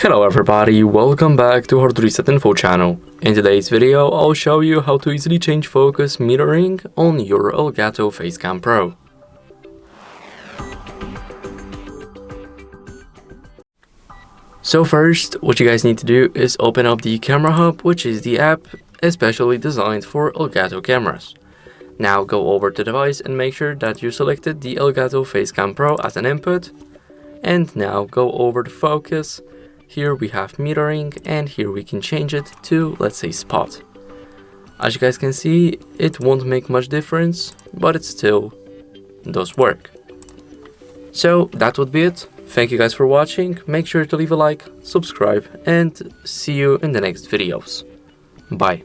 Hello everybody, welcome back to HardReset.Info channel. In today's video, I'll show you how to easily change focus metering on your ELGATO Facecam Pro. So first, what you guys need to do is open up the Camera Hub, which is the app especially designed for ELGATO cameras. Now go over to the device and make sure that you selected the ELGATO Facecam Pro as an input. And now go over to focus. Here we have metering, and here we can change it to, let's say, spot. As you guys can see, it won't make much difference, but it still does work. So that would be it. Thank you guys for watching. Make sure to leave a like, subscribe, and see you in the next videos. Bye.